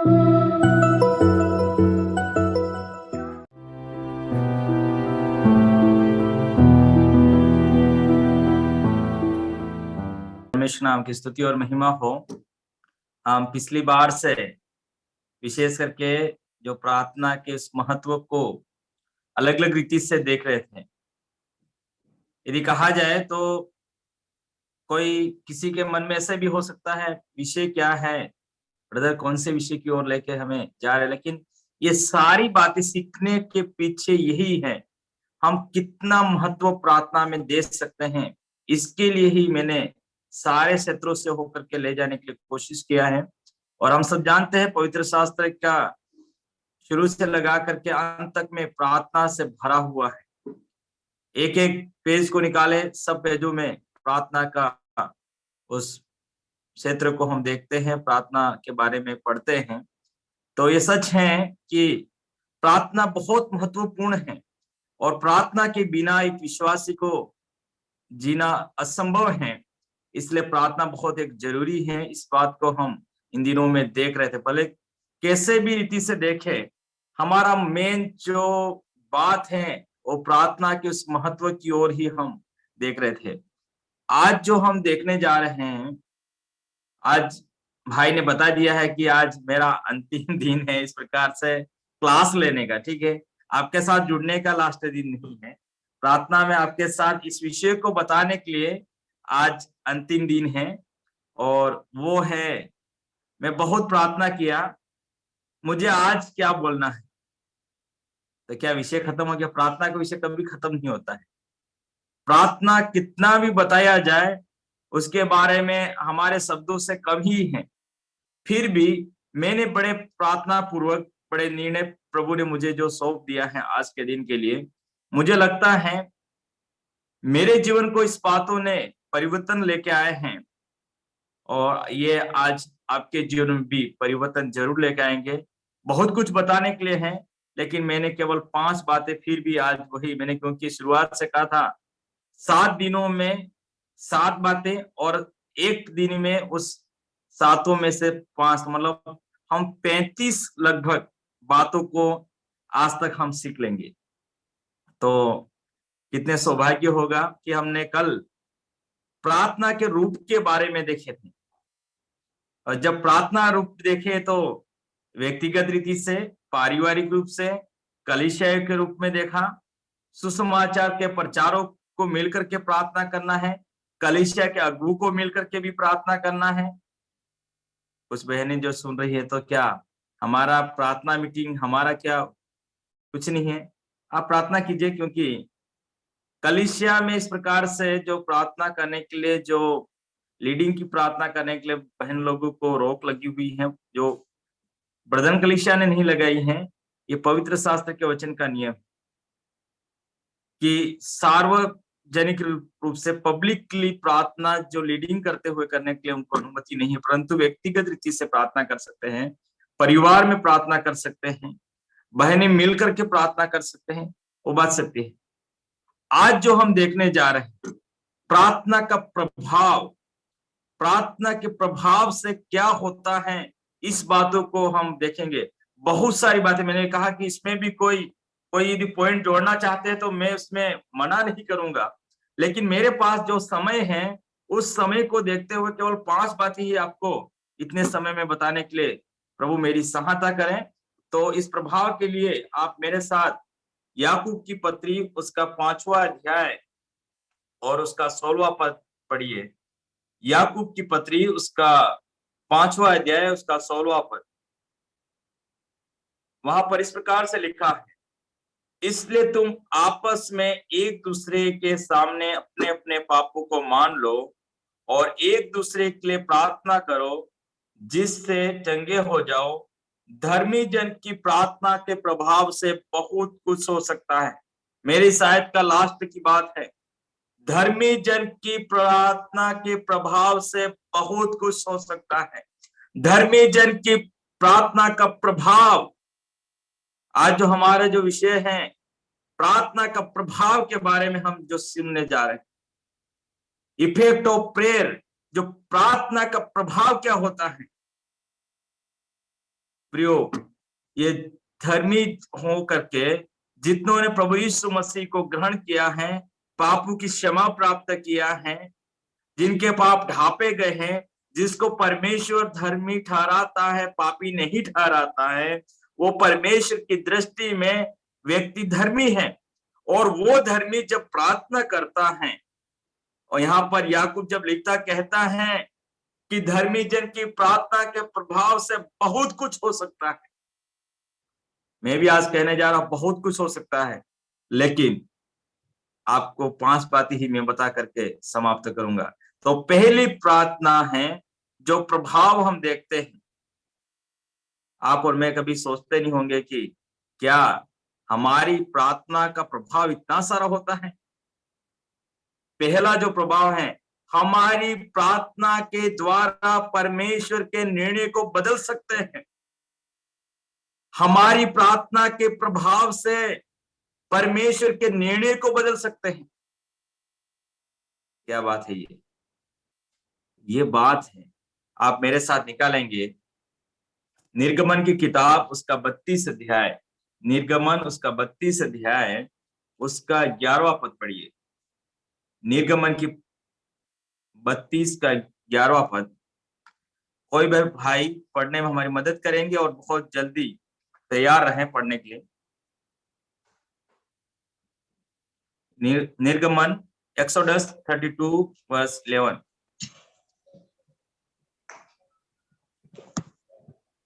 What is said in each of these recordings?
परमेश्वर नाम की स्तुति और महिमा हो। हम पिछली बार से विशेष करके जो प्रार्थना के इस महत्व को अलग अलग रीति से देख रहे थे। यदि कहा जाए तो कोई किसी के मन में ऐसे भी हो सकता है, विषय क्या है ब्रदर, कौन से विषय की ओर लेके हमें जा रहे हैं, लेकिन ये सारी बातें सीखने के पीछे यही है, हम कितना महत्व प्रार्थना में दे सकते हैं। इसके लिए ही मैंने सारे क्षेत्रों से होकर के ले जाने की कोशिश किया है। और हम सब जानते हैं पवित्र शास्त्र का शुरू से लगा करके अंत तक में प्रार्थना से भरा हुआ है। एक एक पेज को निकाले, सब पेजों में प्रार्थना का उस क्षेत्र को हम देखते हैं, प्रार्थना के बारे में पढ़ते हैं। तो ये सच है कि प्रार्थना बहुत महत्वपूर्ण है और प्रार्थना के बिना एक विश्वासी को जीना असंभव है। इसलिए प्रार्थना बहुत एक जरूरी है। इस बात को हम इन दिनों में देख रहे थे। भले कैसे भी रीति से देखे, हमारा मेन जो बात है वो प्रार्थना के उस महत्व की ओर ही हम देख रहे थे। आज जो हम देखने जा रहे हैं, आज भाई ने बता दिया है कि आज मेरा अंतिम दिन है इस प्रकार से क्लास लेने का। ठीक है, आपके साथ जुड़ने का लास्ट दिन नहीं है। प्रार्थना में आपके साथ इस विषय को बताने के लिए आज अंतिम दिन है। और वो है, मैं बहुत प्रार्थना किया, मुझे आज क्या बोलना है। तो क्या विषय खत्म हो गया? प्रार्थना का विषय कभी खत्म नहीं होता है। प्रार्थना कितना भी बताया जाए उसके बारे में हमारे शब्दों से कम ही है। फिर भी मैंने बड़े प्रार्थना पूर्वक, बड़े निर्णय प्रभु ने मुझे जो सौंप दिया है आज के दिन के लिए, मुझे लगता है मेरे जीवन को इस बातों ने परिवर्तन लेके आए हैं और ये आज आपके जीवन में भी परिवर्तन जरूर लेके आएंगे। बहुत कुछ बताने के लिए हैं, लेकिन मैंने केवल 5 बातें फिर भी आज वही मैंने, क्योंकि शुरुआत से कहा था 7 दिनों में 7 बातें और एक दिन में उस 7 में से 5, मतलब हम 35 लगभग बातों को आज तक हम सीख लेंगे। तो कितने सौभाग्य होगा कि हमने कल प्रार्थना के रूप के बारे में देखे थे। और जब प्रार्थना रूप देखे तो व्यक्तिगत रीति से, पारिवारिक रूप से, कलीसिया के रूप में देखा, सुसमाचार के प्रचारों को मिलकर के प्रार्थना करना है, कलीसिया के अगुओं को मिलकर के भी प्रार्थना करना है। कुछ बहनें जो सुन रही है, तो क्या हमारा प्रार्थना मीटिंग हमारा क्या कुछ नहीं है? आप प्रार्थना कीजिए, क्योंकि कलीसिया में इस प्रकार से जो प्रार्थना करने के लिए, जो लीडिंग की प्रार्थना करने के लिए बहन लोगों को रोक लगी हुई है, जो ब्रदर कलीसिया ने नहीं लगाई है। ये पवित्र शास्त्र के वचन का नियम कि सार्वजनिक रूप से पब्लिकली प्रार्थना जो लीडिंग करते हुए करने के लिए उनको अनुमति नहीं है, परंतु व्यक्तिगत रीति से प्रार्थना कर सकते हैं, परिवार में प्रार्थना कर सकते हैं, बहनें मिलकर के प्रार्थना कर सकते हैं, वो बात सत्य है। आज जो हम देखने जा रहे हैं, प्रार्थना का प्रभाव, प्रार्थना के प्रभाव से क्या होता है, इस बातों को हम देखेंगे। बहुत सारी बातें, मैंने कहा कि इसमें भी कोई यदि पॉइंट जोड़ना चाहते हैं तो मैं उसमें मना नहीं करूंगा, लेकिन मेरे पास जो समय है उस समय को देखते हुए केवल 5 बातें ही आपको इतने समय में बताने के लिए प्रभु मेरी सहायता करें। तो इस प्रभाव के लिए आप मेरे साथ याकूब की पत्री उसका 5वां अध्याय और उसका 16वां पद पढ़िए। याकूब की पत्री उसका 5वां अध्याय उसका 16वां पद। वहां पर इस प्रकार से लिखा है, इसलिए तुम आपस में एक दूसरे के सामने अपने अपने पापों को मान लो और एक दूसरे के लिए प्रार्थना करो जिससे चंगे हो जाओ। धर्मी जन की प्रार्थना के प्रभाव से बहुत कुछ हो सकता है। मेरी शायद का लास्ट की बात है, धर्मी जन की प्रार्थना के प्रभाव से बहुत कुछ हो सकता है। धर्मी जन की प्रार्थना का प्रभाव, आज जो हमारे जो विषय है प्रार्थना का प्रभाव के बारे में हम जो सुनने जा रहे हैं, इफेक्ट ऑफ प्रेयर, जो प्रार्थना का प्रभाव क्या होता है। प्रियो, ये धर्मी हो करके जितनों ने प्रभु यीशु मसीह को ग्रहण किया है, पापों की क्षमा प्राप्त किया है, जिनके पाप ढांपे गए हैं, जिसको परमेश्वर धर्मी ठहराता है, पापी नहीं ठहराता है, वो परमेश्वर की दृष्टि में व्यक्ति धर्मी है। और वो धर्मी जब प्रार्थना करता है, और यहाँ पर याकूब जब लिखता कहता है कि धर्मी जन की प्रार्थना के प्रभाव से बहुत कुछ हो सकता है। मैं भी आज कहने जा रहा हूं बहुत कुछ हो सकता है, लेकिन आपको 5 बातें ही मैं बता करके समाप्त करूंगा। तो पहली प्रार्थना है जो प्रभाव हम देखते हैं। आप और मैं कभी सोचते नहीं होंगे कि क्या हमारी प्रार्थना का प्रभाव इतना सारा होता है। पहला जो प्रभाव है, हमारी प्रार्थना के द्वारा परमेश्वर के निर्णय को बदल सकते हैं। हमारी प्रार्थना के प्रभाव से परमेश्वर के निर्णय को बदल सकते हैं। क्या बात है ये बात है। आप मेरे साथ निकालेंगे निर्गमन की किताब उसका 32 अध्याय, निर्गमन उसका 32 अध्याय उसका 11वां पद पढ़िए। निर्गमन की 32 का 11वां पद। कोई भाई पढ़ने में हमारी मदद करेंगे और बहुत जल्दी तैयार रहें पढ़ने के लिए। निर्गमन एक्सोडस 32 वर्स 11।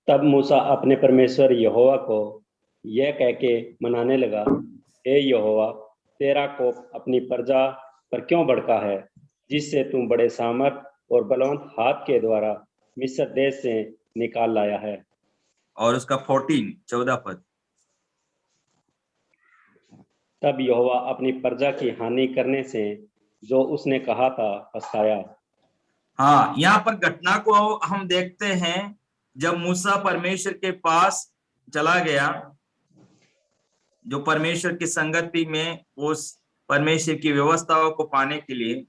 तब मूसा अपने परमेश्वर यहोवा को यह कह के मनाने लगा, हे यहोवा, तेरा कोप अपनी प्रजा पर क्यों भड़का है, जिससे तू बड़े सामर्थ और बलवंत हाथ के द्वारा मिस्र देश से निकाल लाया है। और उसका 14 पद। तब यहोवा अपनी प्रजा की हानि करने से जो उसने कहा था पछताया। हाँ, यहाँ पर घटना को हम देखते हैं जब मूसा परमेश्वर के पास चला गया, जो परमेश्वर की संगति में उस परमेश्वर की व्यवस्थाओं को पाने के लिए,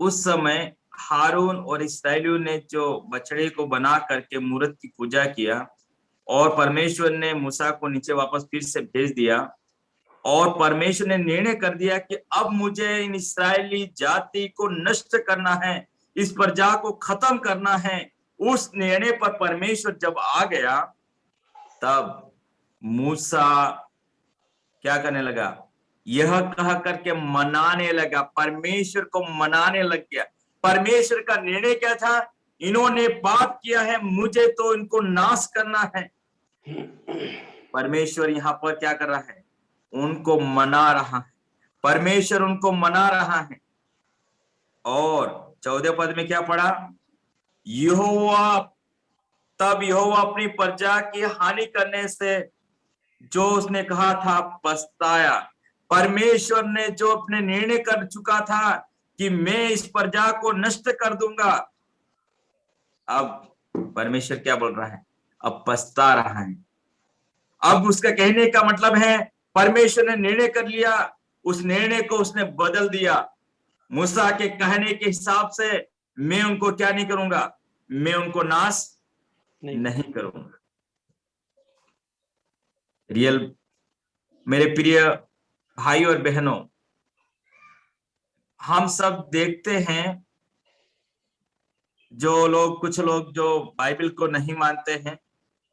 उस समय हारून और इस्राएलियों ने जो बछड़े को बना करके मूर्त की पूजा किया, और परमेश्वर ने मूसा को नीचे वापस फिर से भेज दिया, और परमेश्वर ने निर्णय कर दिया कि अब मुझे इन इस्राएली जाति को नष्ट करना है, इस प्रजा को खत्म करना है। उस निर्णय पर परमेश्वर जब आ गया, तब मूसा क्या करने लगा, यह कह करके मनाने लगा, परमेश्वर को मनाने लग गया। परमेश्वर का निर्णय क्या था, इन्होंने पाप किया है, मुझे तो इनको नाश करना है। परमेश्वर यहाँ पर क्या कर रहा है, उनको मना रहा है। परमेश्वर उनको मना रहा है। और 14 पद में क्या पढ़ा, तब यहोवा अपनी प्रजा की हानि करने से जो उसने कहा था पछताया। परमेश्वर ने जो अपने निर्णय कर चुका था कि मैं इस प्रजा को नष्ट कर दूंगा, अब परमेश्वर क्या बोल रहा है, अब पछता रहा है। अब उसका कहने का मतलब है परमेश्वर ने निर्णय कर लिया, उस निर्णय को उसने बदल दिया। मूसा के कहने के हिसाब से मैं उनको क्या नहीं करूंगा, मैं उनको नाश नहीं करूंगा। रियल मेरे प्रिय भाई और बहनों, हम सब देखते हैं जो लोग, कुछ लोग जो बाइबल को नहीं मानते हैं,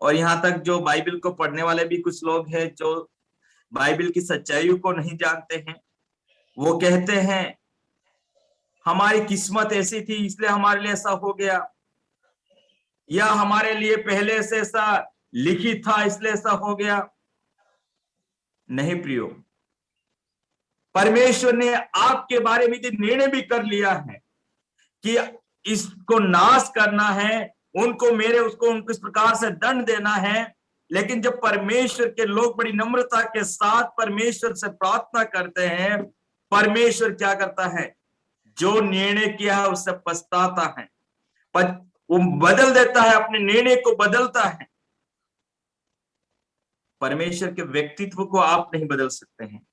और यहाँ तक जो बाइबल को पढ़ने वाले भी कुछ लोग हैं जो बाइबल की सच्चाइयों को नहीं जानते हैं। वो कहते हैं हमारी किस्मत ऐसी थी इसलिए हमारे लिए ऐसा हो गया, या हमारे लिए पहले से ऐसा लिखित था इसलिए ऐसा हो गया। नहीं प्रियो, परमेश्वर ने आपके बारे में निर्णय भी कर लिया है कि इसको नाश करना है, उनको इस प्रकार से दंड देना है। लेकिन जब परमेश्वर के लोग बड़ी नम्रता के साथ परमेश्वर से प्रार्थना करते हैं, परमेश्वर क्या करता है, जो निर्णय किया है उससे पछताता है, वो बदल देता है, अपने निर्णय को बदलता है। परमेश्वर के व्यक्तित्व को आप नहीं बदल सकते हैं।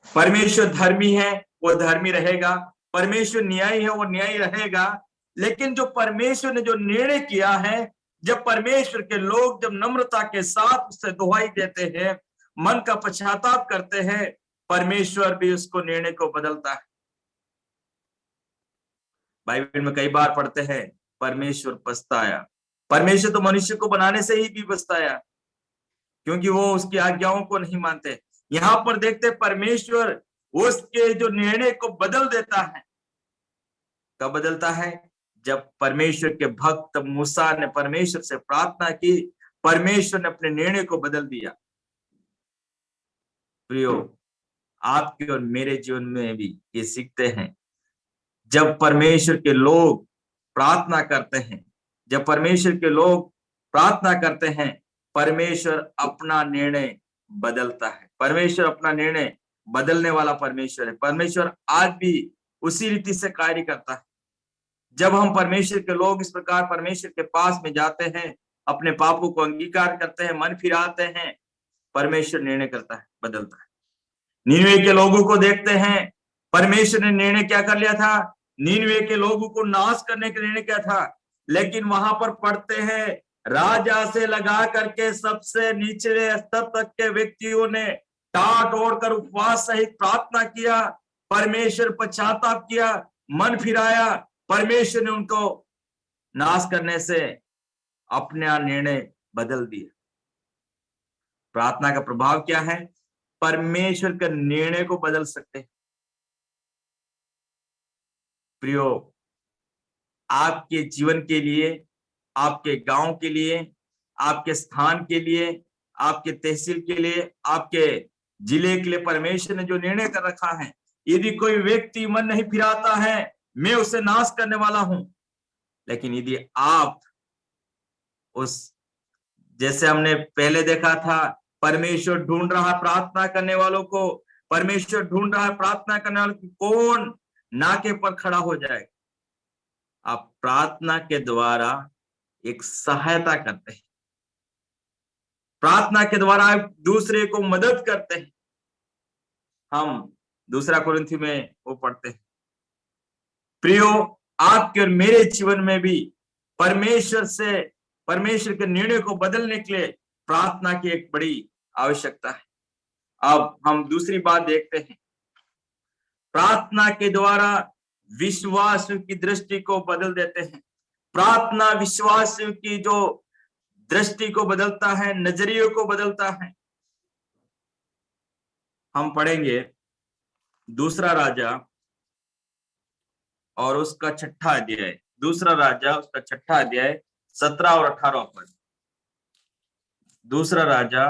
परमेश्वर धर्मी है, वो धर्मी रहेगा। परमेश्वर न्यायी है, वो न्यायी रहेगा। लेकिन जो परमेश्वर ने जो निर्णय किया है, जब परमेश्वर के लोग जब नम्रता के साथ उससे दुहाई देते हैं, मन का पश्चाताप करते हैं, परमेश्वर भी उसको निर्णय को बदलता है। बाइबल में कई बार पढ़ते हैं परमेश्वर पछताया। परमेश्वर तो मनुष्य को बनाने से ही भी पछताया, क्योंकि वो उसकी आज्ञाओं को नहीं मानते। यहां पर देखते परमेश्वर उसके जो निर्णय को बदल देता है। कब बदलता है? जब परमेश्वर के भक्त मूसा ने परमेश्वर से प्रार्थना की, परमेश्वर ने अपने निर्णय को बदल दिया। प्रियो, आपके और मेरे जीवन में भी ये सीखते हैं, जब परमेश्वर के लोग प्रार्थना करते हैं, जब परमेश्वर के लोग प्रार्थना करते हैं, परमेश्वर अपना निर्णय बदलता है। परमेश्वर अपना निर्णय बदलने वाला परमेश्वर है। परमेश्वर आज भी उसी रीति से कार्य करता है। जब हम परमेश्वर के लोग इस प्रकार परमेश्वर के पास में जाते हैं, अपने पापों को अंगीकार करते हैं, मन फिराते हैं, परमेश्वर निर्णय करता है, बदलता है। नीनवे के लोगों को देखते हैं, परमेश्वर ने निर्णय क्या कर लिया था? नीनवे के लोगों को नाश करने का निर्णय क्या था? लेकिन वहां पर पढ़ते हैं, राजा से लगा करके सबसे निचले स्तर तक के व्यक्तियों ने टाट ओढ़कर उपवास सहित प्रार्थना किया, परमेश्वर पश्चाताप किया, मन फिराया। परमेश्वर ने उनको नाश करने से अपना निर्णय बदल दिया। प्रार्थना का प्रभाव क्या है? परमेश्वर के निर्णय को बदल सकते हैं। प्रियो, आपके जीवन के लिए, आपके गांव के लिए, आपके स्थान के लिए, आपके तहसील के लिए, आपके जिले के लिए परमेश्वर ने जो निर्णय कर रखा है, यदि कोई व्यक्ति मन नहीं फिराता है, मैं उसे नाश करने वाला हूं। लेकिन यदि आप उस, जैसे हमने पहले देखा था, परमेश्वर ढूंढ रहा प्रार्थना करने वालों को, परमेश्वर ढूंढ रहा प्रार्थना करने वालों को, कौन नाके पर खड़ा हो जाए। आप प्रार्थना के द्वारा एक सहायता करते हैं, प्रार्थना के द्वारा आप दूसरे को मदद करते हैं। हम दूसरा कुरिन्थी में वो पढ़ते हैं। प्रियो, आपके और मेरे जीवन में भी परमेश्वर के निर्णय को बदलने के लिए प्रार्थना की एक बड़ी आवश्यकता है। अब हम दूसरी बात देखते हैं, प्रार्थना के द्वारा विश्वासियों की दृष्टि को बदल देते हैं। प्रार्थना विश्वासियों की जो दृष्टि को बदलता है, नजरिए को बदलता है। हम पढ़ेंगे दूसरा राजा और उसका 6वां अध्याय, दूसरा राजा उसका 6वां अध्याय 17 और 18 पद। दूसरा राजा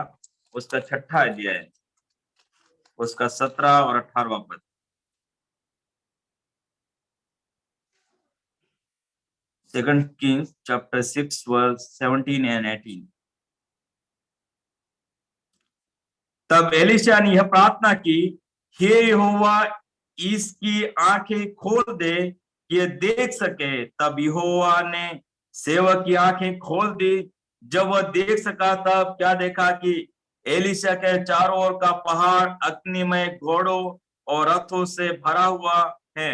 उसका 6वां अध्याय उसका 17 और 18 पद। Second Kings chapter 6 verse 17 and 18। तब एलीशा ने यह प्रार्थना की, हे यहोवा, इसकी आंखें खोल दे कि यह देख सके। तब यहोवा ने सेवक की आंखें खोल दी। जब वह देख सका, तब क्या देखा कि एलीशा के चारों ओर का पहाड़ अग्निमय घोड़ों और रथों से भरा हुआ है।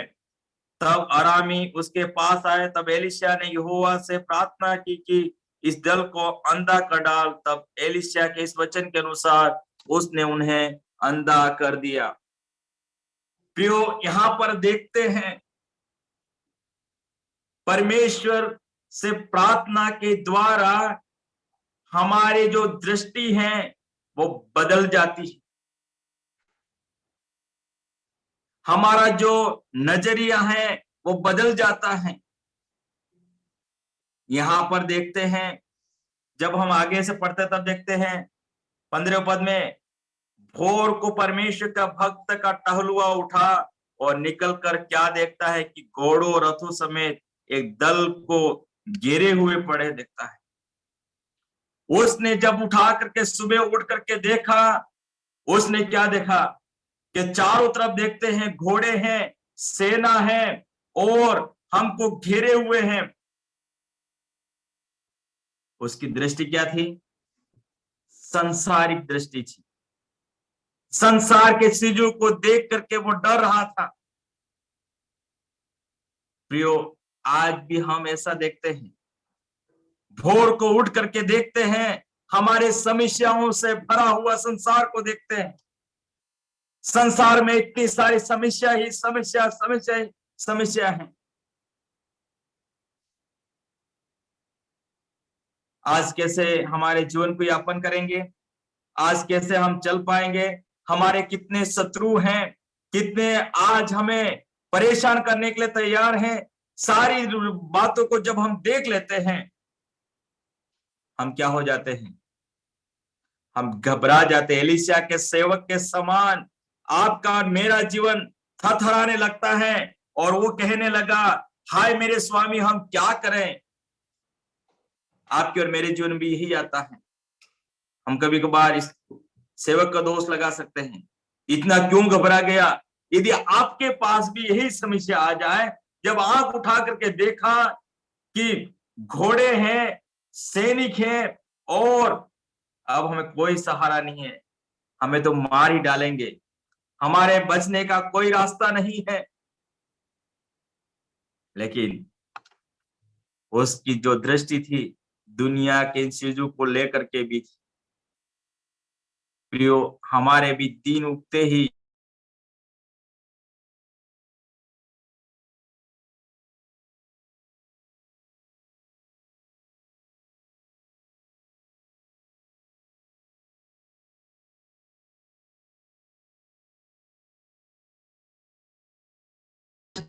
तब अरामी उसके पास आए। तब एलीशा ने यहोवा से प्रार्थना की कि इस दल को अंधा कर डाल। तब एलीशा के इस वचन के अनुसार उसने उन्हें अंधा कर दिया। प्रियो, यहां पर देखते हैं परमेश्वर से प्रार्थना के द्वारा हमारी जो दृष्टि है वो बदल जाती है। हमारा जो नजरिया है वो बदल जाता है। यहां पर देखते हैं, जब हम आगे से पढ़ते तब देखते हैं 15वें पद में, भोर को परमेश्वर का भक्त का टहलुआ उठा और निकलकर क्या देखता है कि घोड़ों रथों समेत एक दल को घेरे हुए पड़े देखता है। उसने जब उठा करके सुबह उठ करके देखा, उसने क्या देखा कि चारों तरफ देखते हैं घोड़े हैं, सेना है और हमको घेरे हुए हैं। उसकी दृष्टि क्या थी? संसारिक दृष्टि थी। संसार के चीजों को देख करके वो डर रहा था। प्रियो, आज भी हम ऐसा देखते हैं। भोर को उठ करके देखते हैं, हमारे समस्याओं से भरा हुआ संसार को देखते हैं। संसार में इतनी सारी समस्या ही समस्या समस्या ही समस्या है। आज कैसे हमारे जीवन को यापन करेंगे, आज कैसे हम चल पाएंगे, हमारे कितने शत्रु हैं, कितने आज हमें परेशान करने के लिए तैयार हैं। सारी बातों को जब हम देख लेते हैं, हम क्या हो जाते हैं, हम घबरा जाते हैं। एलीशा के सेवक के समान आपका और मेरा जीवन थरथराने लगता है और वो कहने लगा, हाय मेरे स्वामी, हम क्या करें। आपके और मेरे जीवन में भी यही आता है। हम कभी कभार इस सेवक का दोष लगा सकते हैं, इतना क्यों घबरा गया। यदि आपके पास भी यही समस्या आ जाए, जब आंख उठा करके देखा कि घोड़े हैं, सैनिक हैं और अब हमें कोई सहारा नहीं है, हमें तो मार ही डालेंगे, हमारे बचने का कोई रास्ता नहीं है, लेकिन उसकी जो दृष्टि थी दुनिया के इन चीजों को लेकर के भी थी। प्रियो, हमारे भी दिन उगते ही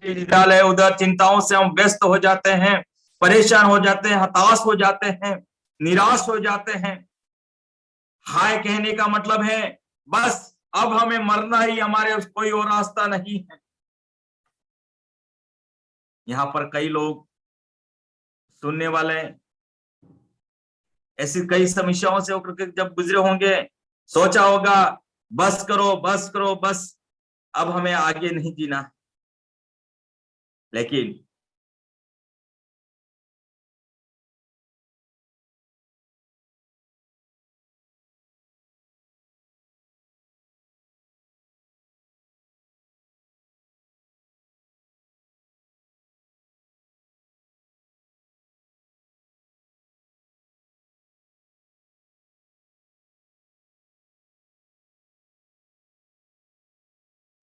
विद्यालय उधर चिंताओं से हम व्यस्त हो जाते हैं, परेशान हो जाते हैं, हताश हो जाते हैं, निराश हो जाते हैं। हाय कहने का मतलब है बस अब हमें मरना ही, हमारे कोई और रास्ता नहीं है। यहाँ पर कई लोग सुनने वाले ऐसी कई समस्याओं से होकर जब गुजरे होंगे, सोचा होगा बस करो बस करो बस, अब हमें आगे नहीं जीना। लेकिन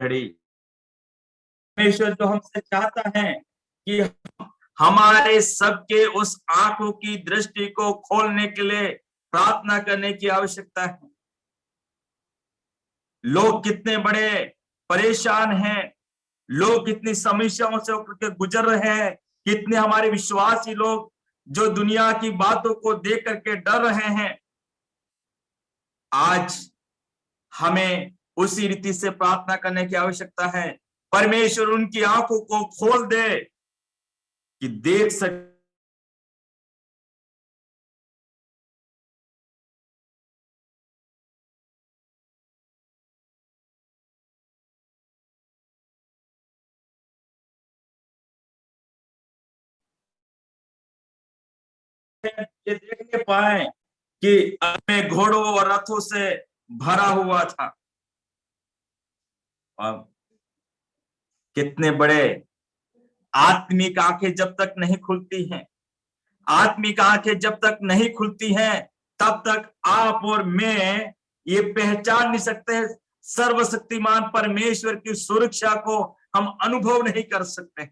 घड़ी परमेश्वर जो हमसे चाहता है कि हमारे सबके उस आंखों की दृष्टि को खोलने के लिए प्रार्थना करने की आवश्यकता है। लोग कितने बड़े परेशान हैं, लोग कितनी समस्याओं से होकर के गुजर रहे हैं, कितने हमारे विश्वासी लोग जो दुनिया की बातों को देख करके डर रहे हैं। आज हमें उसी रीति से प्रार्थना करने की आवश्यकता है, परमेश्वर उनकी आंखों को खोल दे कि देख सके ये देखने पाए कि में घोड़ों और रथों से भरा हुआ था। और कितने बड़े आत्मिक आंखें जब तक नहीं खुलती हैं, आत्मिक आंखें जब तक नहीं खुलती हैं, तब तक आप और मैं ये पहचान नहीं सकते, सर्वशक्तिमान परमेश्वर की सुरक्षा को हम अनुभव नहीं कर सकते।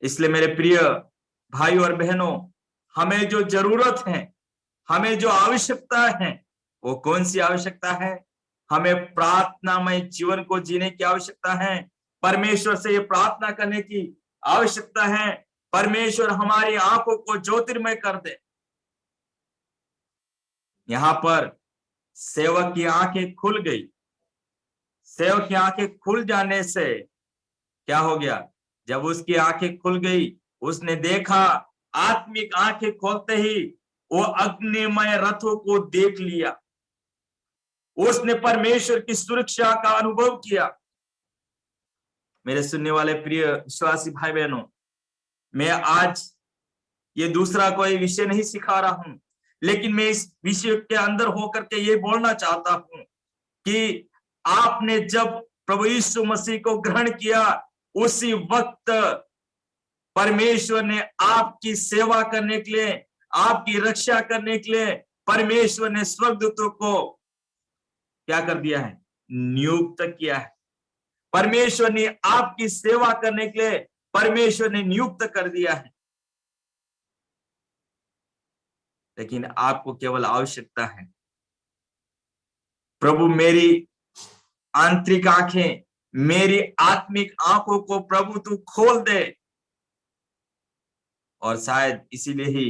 इसलिए मेरे प्रिय भाइयों और बहनों, हमें जो जरूरत है, हमें जो आवश्यकता है, वो कौन सी आवश्यकता है? हमें प्रार्थनामय जीवन को जीने की आवश्यकता है, परमेश्वर से ये प्रार्थना करने की आवश्यकता है, परमेश्वर हमारी आंखों को ज्योतिर्मय कर दे। यहाँ पर सेवक की आंखें खुल गई। सेवक की आंखें खुल जाने से क्या हो गया? जब उसकी आंखें खुल गई, उसने देखा, आत्मिक आंखें खोलते ही वो अग्निमय रथों को देख लिया, उसने परमेश्वर की सुरक्षा का अनुभव किया। मेरे सुनने वाले प्रिय विश्वासी भाई बहनों, मैं आज ये दूसरा कोई विषय नहीं सिखा रहा हूं, लेकिन मैं इस विषय के अंदर होकर के ये बोलना चाहता हूं कि आपने जब प्रभु यीशु मसीह को ग्रहण किया, उसी वक्त परमेश्वर ने आपकी सेवा करने के लिए, आपकी रक्षा करने के लिए परमेश्वर ने स्वर्गदूतों को क्या कर दिया है? नियुक्त किया है। परमेश्वर ने आपकी सेवा करने के लिए परमेश्वर ने नियुक्त कर दिया है। लेकिन आपको केवल आवश्यकता है, प्रभु मेरी आंतरिक आंखें, मेरी आत्मिक आंखों को प्रभु तू खोल दे। और शायद इसीलिए ही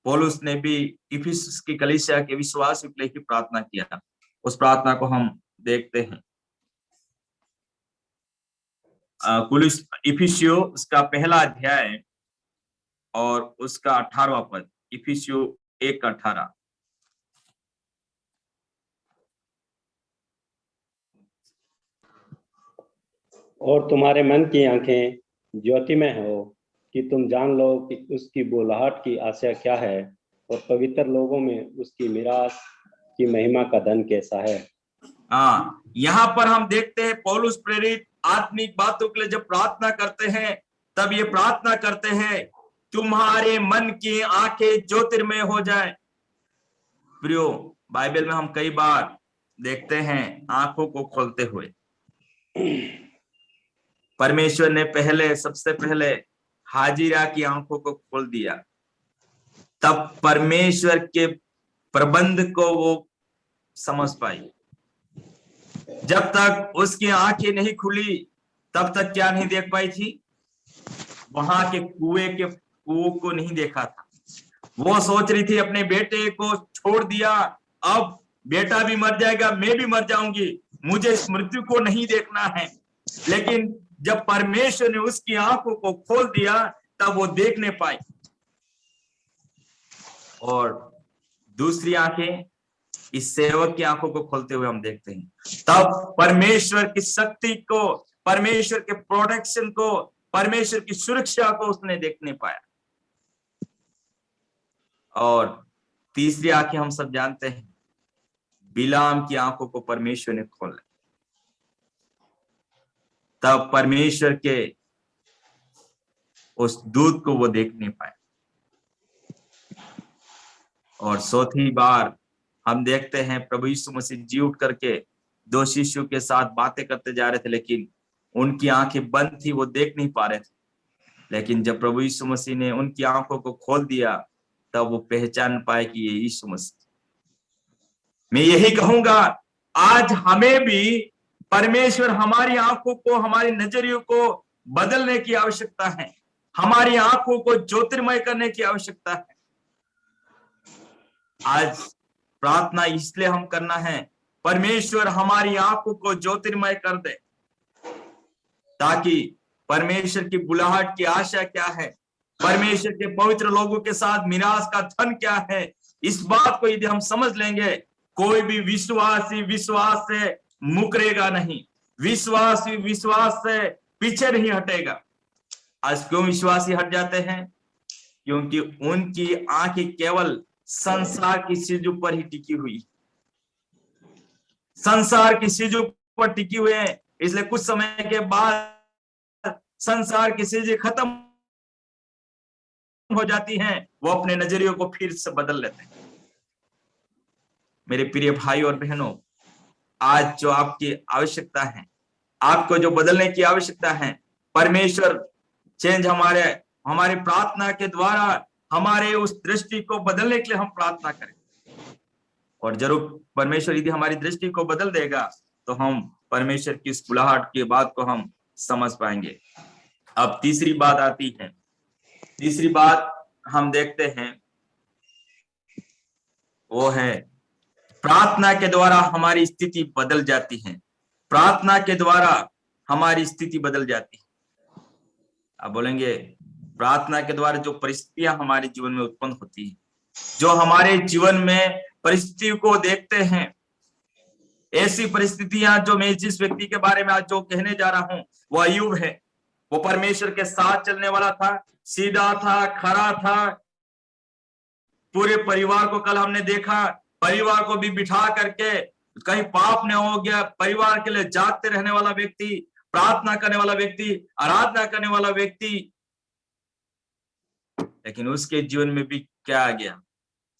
पौलुस ने भी इफिसुस की कलीसिया के विश्वासियों के लिए ही प्रार्थना किया। उस प्रार्थना को हम देखते हैं। इफिसियो उसका पहला अध्याय और उसका 18वां पद, इफिसियो 1:18। और तुम्हारे मन की आंखें ज्योतिमय हो कि तुम जान लो कि उसकी बुलाहट की आशा क्या है और पवित्र लोगों में उसकी मिरास की महिमा का धन कैसा है। हाँ, यहाँ पर हम देखते हैं पौलुस प्रेरित आत्मिक बातों के लिए जब प्रार्थना करते हैं तब ये प्रार्थना करते हैं, तुम्हारे मन की आंखें ज्योतिर्मय हो जाए। प्रियो, बाइबल में हम कई बार देखते हैं आंखों को खोलते हुए। परमेश्वर ने सबसे पहले हाजिरा की आंखों को खोल दिया, तब परमेश्वर के प्रबंध को वो समझ पाई। जब तक उसकी आंखें नहीं खुली तब तक क्या नहीं देख पाई थी? वहां के कुओं को नहीं देखा था। वो सोच रही थी अपने बेटे को छोड़ दिया, अब बेटा भी मर जाएगा, मैं भी मर जाऊंगी, मुझे इस मृत्यु को नहीं देखना है। लेकिन जब परमेश्वर ने उसकी आंखों को खोल दिया तब वो देखने पाई। और दूसरी आंखें इस सेवक की आंखों को खोलते हुए हम देखते हैं, तब परमेश्वर की शक्ति को, परमेश्वर के प्रोटेक्शन को, परमेश्वर की सुरक्षा को उसने देखने पाया। और तीसरी आंखें हम सब जानते हैं, बिलाम की आंखों को परमेश्वर ने खोला, तब परमेश्वर के उस दूत को वो देखने पाए। और चौथी बार हम देखते हैं प्रभु यीशु मसीह जी उठ करके दो शिष्यों के साथ बातें करते जा रहे थे, लेकिन उनकी आंखें बंद थी, वो देख नहीं पा रहे थे। लेकिन जब प्रभु यीशु मसीह ने उनकी आंखों को खोल दिया तब वो पहचान पाए कि ये यीशु मसीह। मैं यही कहूंगा, आज हमें भी परमेश्वर हमारी आंखों को, हमारी नजरियों को बदलने की आवश्यकता है, हमारी आंखों को ज्योतिर्मय करने की आवश्यकता है। आज प्रार्थना इसलिए हम करना है, परमेश्वर हमारी आंखों को ज्योतिर्मय कर दे, ताकि परमेश्वर की बुलाहट की आशा क्या है, परमेश्वर के पवित्र लोगों के साथ मिरास का धन क्या है, इस बात को यदि हम समझ लेंगे, कोई भी विश्वासी विश्वास से मुकरेगा नहीं, विश्वासी विश्वास से पीछे नहीं हटेगा। आज क्यों विश्वासी हट जाते हैं? क्योंकि उनकी आंखें केवल संसार की चीजों पर ही टिकी हुई, संसार की चीजों पर टिकी हुए हैं। इसलिए कुछ समय के बाद संसार की चीजें खत्म हो जाती हैं, वो अपने नजरियों को फिर से बदल लेते हैं। मेरे प्रिय भाई और बहनों, आज जो आपकी आवश्यकता है, आपको जो बदलने की आवश्यकता है, परमेश्वर चेंज हमारे प्रार्थना के द्वारा हमारे उस दृष्टि को बदलने के लिए हम प्रार्थना करें। और जरूर परमेश्वर यदि हमारी दृष्टि को बदल देगा तो हम परमेश्वर की इस बुलाहट की बात को हम समझ पाएंगे। अब तीसरी बात आती है, तीसरी बात हम देखते हैं वो है प्रार्थना के द्वारा हमारी स्थिति बदल जाती है। प्रार्थना के द्वारा हमारी स्थिति बदल जाती है। आप बोलेंगे प्रार्थना के द्वारा जो परिस्थितियां हमारे जीवन में उत्पन्न होती है, जो हमारे जीवन में परिस्थितियों को देखते हैं, ऐसी परिस्थितियां जो मैं जिस व्यक्ति के बारे में आज जो कहने जा रहा हूं वो अय्यूब है। वो परमेश्वर के साथ चलने वाला था, सीधा था, खरा था, पूरे परिवार को कल हमने देखा, परिवार को भी बिठा करके कहीं पाप न हो गया, परिवार के लिए जागते रहने वाला व्यक्ति, प्रार्थना करने वाला व्यक्ति, आराधना करने वाला व्यक्ति, लेकिन उसके जीवन में भी क्या आ गया?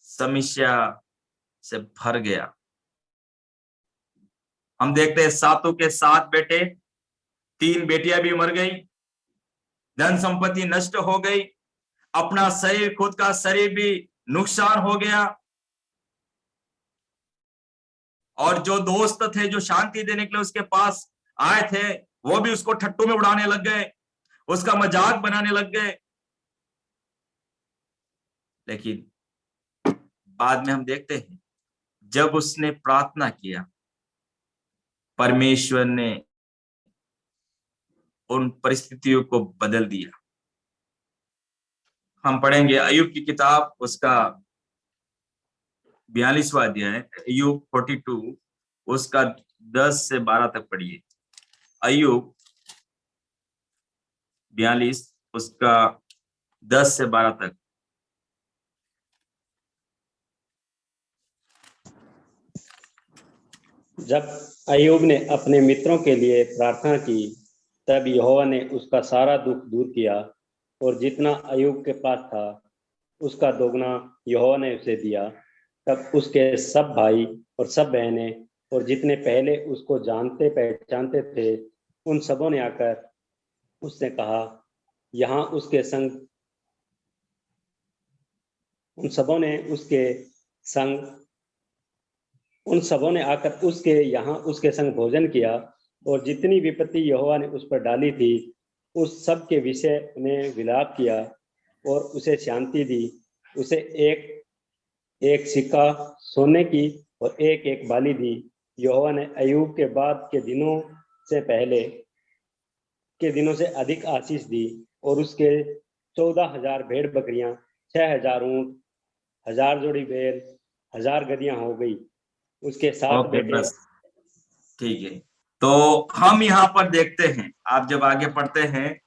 समस्या से भर गया। हम देखते हैं सातों के 7 बेटे, 3 बेटियां भी मर गई, धन संपत्ति नष्ट हो गई, अपना शरीर, खुद का शरीर भी नुकसान हो गया, और जो दोस्त थे जो शांति देने के लिए उसके पास आए थे वो भी उसको ठट्टू में उड़ाने लग गए, उसका मजाक बनाने लग गए। लेकिन बाद में हम देखते हैं जब उसने प्रार्थना किया, परमेश्वर ने उन परिस्थितियों को बदल दिया। हम पढ़ेंगे अय्यूब की किताब, उसका 42वां अध्याय, अय्यूब 42, उसका 10 से 12 तक पढ़िए। अय्यूब 42 उसका 10 से 12 तक। जब अय्यूब ने अपने मित्रों के लिए प्रार्थना की, तब यहोवा ने उसका सारा दुख दूर किया, और जितना अय्यूब के पास था उसका दोगुना यहोवा ने उसे दिया। तब उसके सब भाई और सब बहनें और जितने पहले उसको जानते पहचानते थे, उन सबों ने आकर उससे कहा, यहाँ उसके संग उन सबों ने आकर उसके यहाँ उसके संग भोजन किया, और जितनी विपत्ति यहोवा ने उस पर डाली थी उस सब के विषय में विलाप किया और उसे शांति दी। उसे एक एक सिक्का सोने की और एक एक बाली दी। यहोवा ने अय्यूब के बाद के दिनों से पहले के दिनों से अधिक आशीष दी, और उसके 14,000 भेड़ बकरियां, 6,000 ऊंट, 1,000 जोड़ी बैल, 1,000 गधियां हो गई। उसके 7 ओके, बेटे। बस ठीक है। तो हम यहाँ पर देखते हैं, आप जब आगे पढ़ते हैं,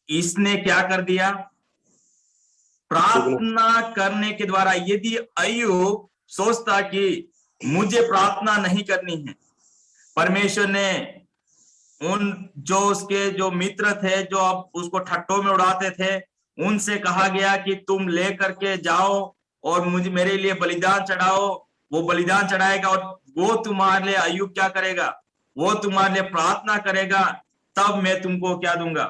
इसने क्या कर दिया? प्रार्थना करने के द्वारा, यदि अय्यूब सोचता कि मुझे प्रार्थना नहीं करनी है, परमेश्वर ने उन जो उसके जो मित्र थे जो अब उसको ठट्टों में उड़ाते थे, उनसे कहा गया कि तुम ले करके जाओ और मुझे मेरे लिए बलिदान चढ़ाओ। वो बलिदान चढ़ाएगा और वो तुम्हारे लिए, अय्यूब क्या करेगा? वो तुम्हारे लिए प्रार्थना करेगा, तब मैं तुमको क्या दूंगा?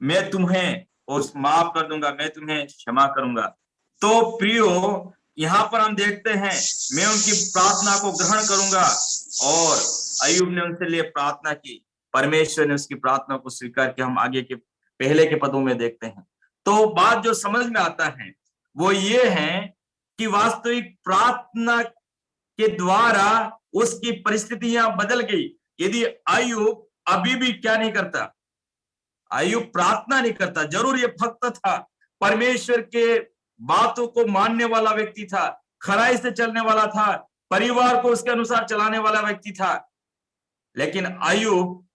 मैं तुम्हें उस माफ कर दूंगा, मैं तुम्हें क्षमा करूंगा। तो प्रियो, यहाँ पर हम देखते हैं, मैं उनकी प्रार्थना को ग्रहण करूंगा, और अय्यूब ने उनसे लिए प्रार्थना की, परमेश्वर ने उसकी प्रार्थना को स्वीकार किया। हम आगे के पहले के पदों में देखते हैं। तो बात जो समझ में आता है वो ये है कि वास्तविक प्रार्थना के द्वारा उसकी परिस्थितियां बदल गई। यदि अय्यूब अभी भी क्या नहीं करता, अय्यूब प्रार्थना नहीं करता, जरूर ये भक्त था, परमेश्वर के बातों को मानने वाला व्यक्ति था, खराई से चलने वाला था, परिवार को उसके अनुसार चलाने वाला व्यक्ति था, लेकिन अय्यूब,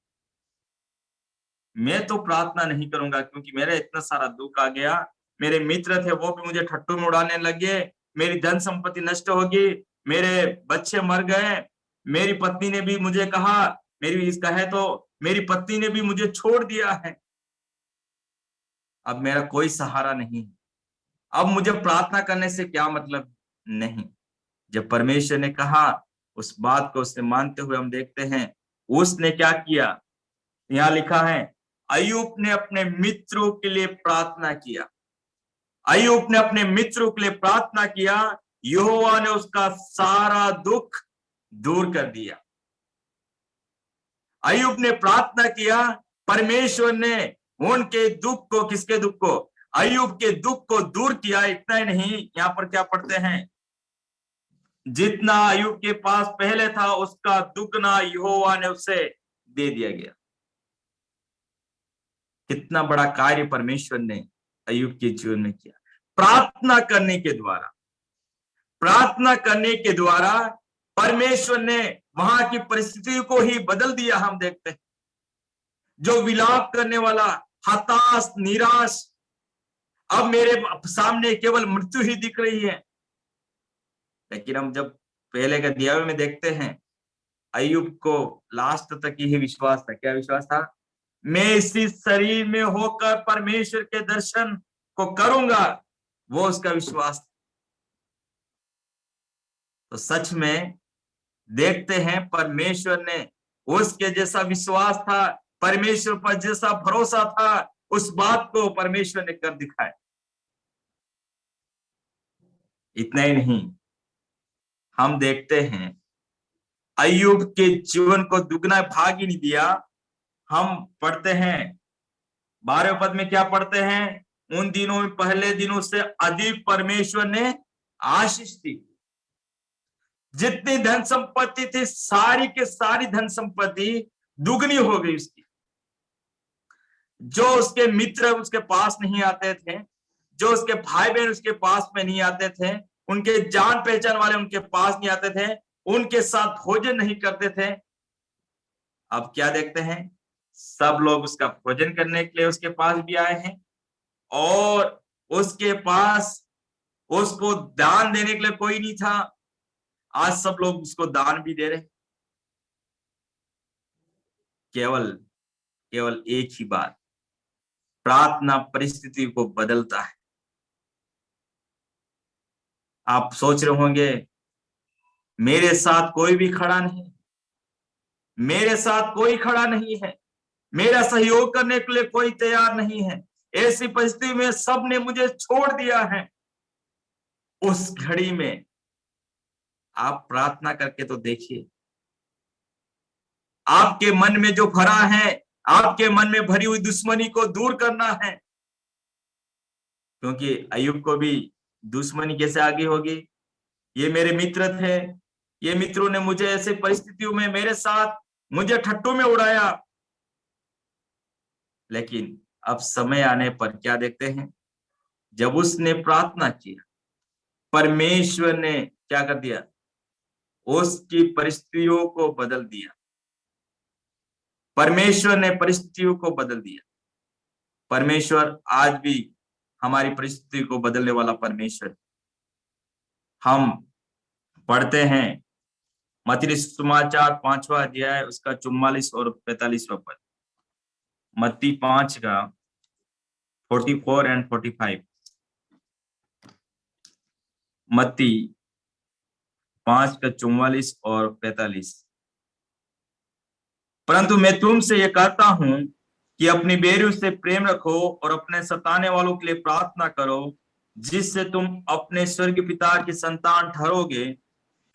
मैं तो प्रार्थना नहीं करूंगा क्योंकि मेरा इतना सारा दुख आ गया, मेरे मित्र थे वो भी मुझे ठट्टू में उड़ाने लगे, मेरी धन संपत्ति नष्ट होगी, मेरे बच्चे मर गए, मेरी पत्नी ने भी मुझे कहा, मेरी इसका है तो मेरी पत्नी ने भी मुझे छोड़ दिया है, अब मेरा कोई सहारा नहीं, अब मुझे प्रार्थना करने से क्या मतलब? नहीं। जब परमेश्वर ने कहा, उस बात को उसने मानते हुए हम देखते हैं उसने क्या किया। यहाँ लिखा है, अय्यूब ने अपने मित्रों के लिए प्रार्थना किया। अय्यूब ने अपने मित्रों के लिए प्रार्थना किया, यहोवा ने उसका सारा दुख दूर कर दिया। अय्यूब ने प्रार्थना किया, परमेश्वर ने उनके दुख को, किसके दुख को? अय्यूब के दुख को दूर किया। इतना ही नहीं, यहाँ पर क्या पढ़ते हैं, जितना अय्यूब के पास पहले था उसका दुगना यहोवा ने उसे दे दिया गया। कितना बड़ा कार्य परमेश्वर ने अय्यूब के जीवन में किया। प्रार्थना करने के द्वारा, प्रार्थना करने के द्वारा परमेश्वर ने वहां की परिस्थिति को ही बदल दिया। हम देखते हैं जो विलाप करने वाला, हताश, निराश, अब मेरे सामने केवल मृत्यु ही दिख रही है, लेकिन हम जब पहले के अध्याय में देखते हैं, अय्यूब को लास्ट तक यही विश्वास था। क्या विश्वास था? मैं इसी शरीर में होकर परमेश्वर के दर्शन को करूंगा, वो उसका विश्वास था। तो सच में देखते हैं परमेश्वर ने उसके जैसा विश्वास था, परमेश्वर पर जैसा भरोसा था, उस बात को परमेश्वर ने कर दिखाया। इतना ही नहीं, हम देखते हैं अय्यूब के जीवन को दुगना भाग ही नहीं दिया। हम पढ़ते हैं 12वें पद में, क्या पढ़ते हैं? उन दिनों में पहले दिनों से अधिक परमेश्वर ने आशीष दी। जितनी धन संपत्ति थी, सारी के सारी धन संपत्ति दुगनी हो गई उसकी। जो उसके मित्र उसके पास नहीं आते थे, जो उसके भाई बहन उसके पास में नहीं आते थे, उनके जान पहचान वाले उनके पास नहीं आते थे, उनके साथ भोजन नहीं करते थे, अब क्या देखते हैं? सब लोग उसका भोजन करने के लिए उसके पास भी आए हैं, और उसके पास उसको दान देने के लिए कोई नहीं था। आज सब लोग उसको दान भी दे रहे। केवल केवल एक ही बात, प्रार्थना परिस्थिति को बदलता है। आप सोच रहे होंगे मेरे साथ कोई भी खड़ा नहीं, मेरे साथ कोई खड़ा नहीं है, मेरा सहयोग करने के लिए कोई तैयार नहीं है, ऐसी परिस्थिति में सबने मुझे छोड़ दिया है। उस घड़ी में आप प्रार्थना करके तो देखिए, आपके मन में जो भरा है, आपके मन में भरी हुई दुश्मनी को दूर करना है। क्योंकि अय्यूब को भी दुश्मनी कैसे आगे होगी? ये मेरे मित्र थे, ये मित्रों ने मुझे ऐसे परिस्थितियों में मेरे साथ मुझे ठट्टू में उड़ाया। लेकिन अब समय आने पर क्या देखते हैं? जब उसने प्रार्थना किया, परमेश्वर ने क्या कर दिया? उसकी परिस्थितियों को बदल दिया। परमेश्वर ने परिस्थितियों को बदल दिया। परमेश्वर आज भी हमारी परिस्थिति को बदलने वाला परमेश्वर। हम पढ़ते हैं मत्ती सुसमाचार 5वां अध्याय उसका 44 और 45वां पद। मत्ती 5 का 44 एंड 45। मत्ती 5 का 44 और 45। परंतु मैं तुमसे ये कहता हूं कि अपनी बेरियों से प्रेम रखो और अपने सताने वालों के लिए प्रार्थना करो, जिससे तुम अपने स्वर्गीय पिता की संतान ठहरोगे,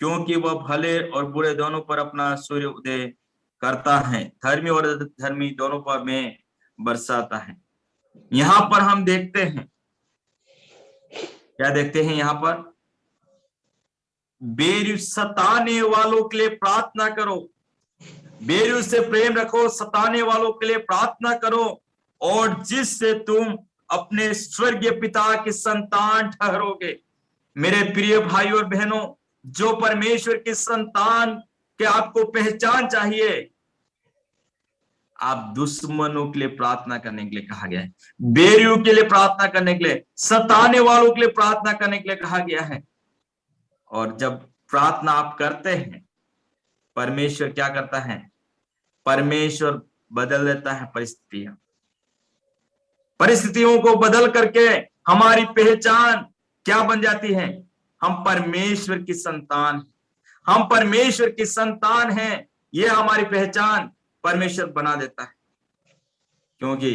क्योंकि वह भले और बुरे दोनों पर अपना सूर्य उदय करता है, धर्मी और धर्मी दोनों पर में बरसाता है। यहाँ पर हम देखते हैं, क्या देखते हैं यहाँ पर? बेरियों सताने वालों के लिए प्रार्थना करो, बेरियों से प्रेम रखो, सताने वालों के लिए प्रार्थना करो, और जिससे तुम अपने स्वर्गीय पिता की संतान ठहरोगे। मेरे प्रिय भाई और बहनों, जो परमेश्वर की संतान के आपको पहचान चाहिए, आप दुश्मनों के लिए प्रार्थना करने के लिए कहा गया है, बेरियों के लिए प्रार्थना करने के लिए, सताने वालों के लिए प्रार्थना करने के लिए कहा गया है। और जब प्रार्थना आप करते हैं, परमेश्वर क्या करता है? परमेश्वर बदल देता है परिस्थितियां। परिस्थितियों को बदल करके हमारी पहचान क्या बन जाती है? हम परमेश्वर की संतान, हम परमेश्वर की संतान हैं, ये हमारी पहचान परमेश्वर बना देता है। क्योंकि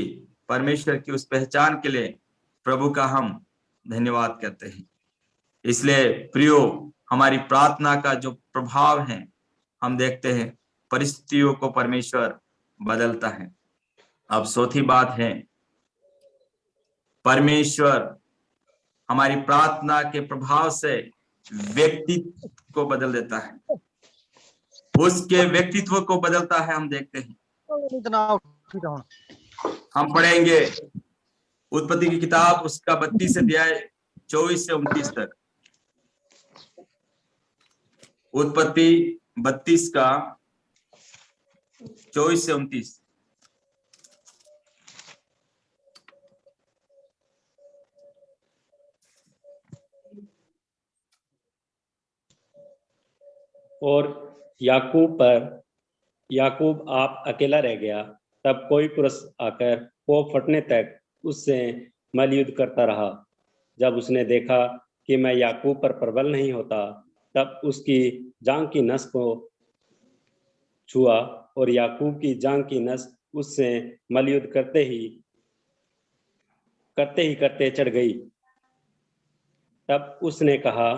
परमेश्वर की उस पहचान के लिए प्रभु का हम धन्यवाद करते हैं। इसलिए प्रियो, हमारी प्रार्थना का जो प्रभाव है, हम देखते हैं परिस्थितियों को परमेश्वर बदलता है। अब चौथी बात है, परमेश्वर हमारी प्रार्थना के प्रभाव से व्यक्तित्व को बदल देता है, उसके व्यक्तित्व को बदलता है। हम देखते हैं, हम पढ़ेंगे उत्पत्ति की किताब उसका 32 अध्याय 24 से 29 तक। उत्पत्ति 32 का 24 से 29। और याकूब पर याकूब आप अकेला रह गया। तब कोई पुरुष आकर कोप फटने तक उससे मल्लयुद्ध करता रहा। जब उसने देखा कि मैं याकूब पर प्रबल नहीं होता, तब उसकी जांघ की नस को छुआ और याकूब की जांघ की नस उससे मल्लयुद्ध करते चढ़ गई। तब उसने कहा,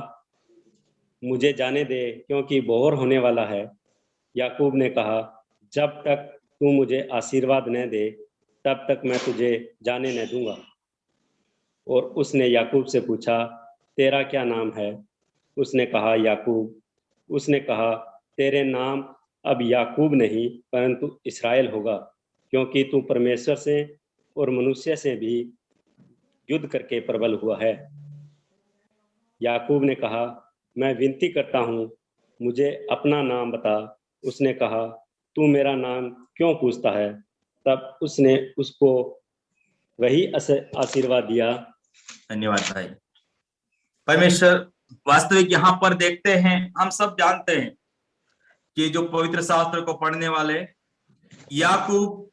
मुझे जाने दे, क्योंकि बोहर होने वाला है। याकूब ने कहा, जब तक तू मुझे आशीर्वाद न दे, तब तक मैं तुझे जाने न दूंगा। और उसने याकूब से पूछा, तेरा क्या नाम है? उसने कहा, याकूब। उसने कहा, तेरे नाम अब याकूब नहीं, परंतु इस्राएल होगा, क्योंकि तू परमेश्वर से और मनुष्य से भी युद्ध करके प्रबल हुआ है। याकूब ने कहा, मैं विनती करता हूँ, मुझे अपना नाम बता। उसने कहा, तू मेरा नाम क्यों पूछता है? तब उसने उसको वही आशीर्वाद दिया। धन्यवाद भाई। परमेश्वर वास्तविक यहाँ पर देखते हैं, हम सब जानते हैं कि जो पवित्र शास्त्र को पढ़ने वाले, याकूब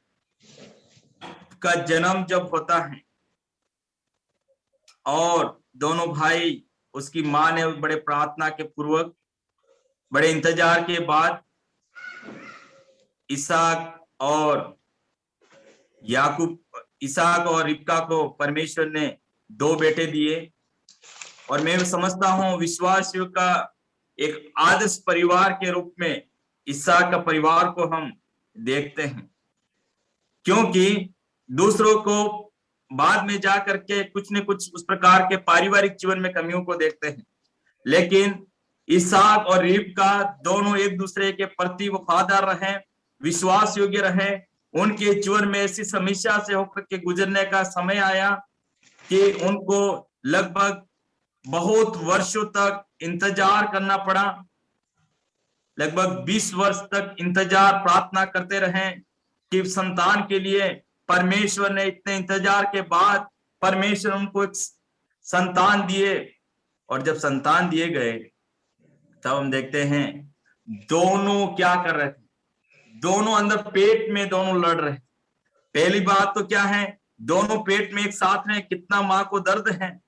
का जन्म जब होता है और दोनों भाई, उसकी माँ ने बड़े प्रार्थना के पूर्वक, बड़े इंतजार के बाद इसहाक और रिबका को परमेश्वर ने 2 बेटे दिए। और मैं समझता हूं विश्वासियों का एक आदर्श परिवार के रूप में इसहाक का परिवार को हम देखते हैं, क्योंकि दूसरों को बाद में जा करके कुछ न कुछ उस प्रकार के पारिवारिक जीवन में कमियों को देखते हैं, लेकिन इसहाक और रिबका दोनों एक दूसरे के प्रति वफादार रहे, विश्वास योग्य रहे। उनके जीवन में ऐसी समस्या से होकर के गुजरने का समय आया कि उनको लगभग बहुत वर्षों तक इंतजार करना पड़ा। लगभग 20 वर्ष तक इंतजार, प्रार्थना करते रहे कि संतान के लिए। परमेश्वर ने इतने इंतजार के बाद परमेश्वर उनको एक संतान दिए। और जब संतान दिए गए, तब हम देखते हैं दोनों क्या कर रहे थे, दोनों अंदर पेट में दोनों लड़ रहे। पहली बात तो क्या है, दोनों पेट में एक साथ में, कितना मां को दर्द है,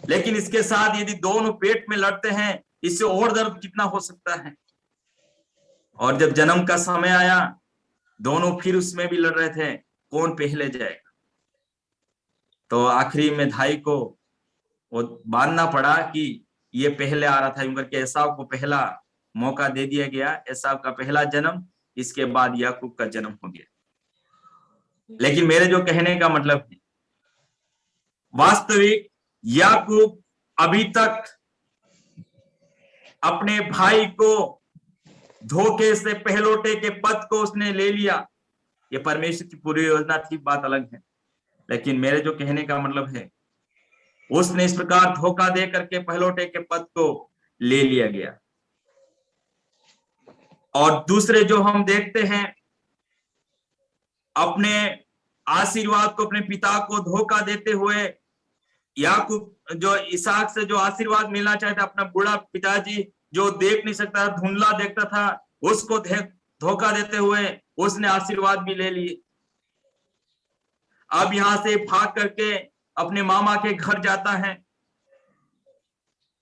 लेकिन इसके साथ यदि दोनों पेट में लड़ते हैं, इससे और दर्द कितना हो सकता है। और जब जन्म का समय आया, दोनों फिर उसमें भी लड़ रहे थे, कौन पहले जाएगा। तो आखिरी में धाई को वो बांधना पड़ा कि ये पहले आ रहा था, क्योंकि एसाव को पहला मौका दे दिया गया, एसाव का पहला जन्म, इसके बाद याकूब का जन्म हो गया। लेकिन मेरे जो कहने का मतलब है, वास्तविक याकूब अभी तक अपने भाई को धोखे से पहलोटे के पद को उसने ले लिया। ये परमेश्वर की पूरी योजना थी, बात अलग है, लेकिन मेरे जो कहने का मतलब है, उसने इस प्रकार धोखा दे करके पहलोटे के पद को ले लिया गया। और दूसरे जो हम देखते हैं, अपने आशीर्वाद को, अपने पिता को धोखा देते हुए, याकूब जो इसहाक से जो आशीर्वाद मिलना चाहता, अपना बूढ़ा पिताजी जो देख नहीं सकता, धुंधला देखता था, उसको धोखा देते हुए उसने आशीर्वाद भी ले लिए। अब यहां से भाग करके अपने मामा के घर जाता है।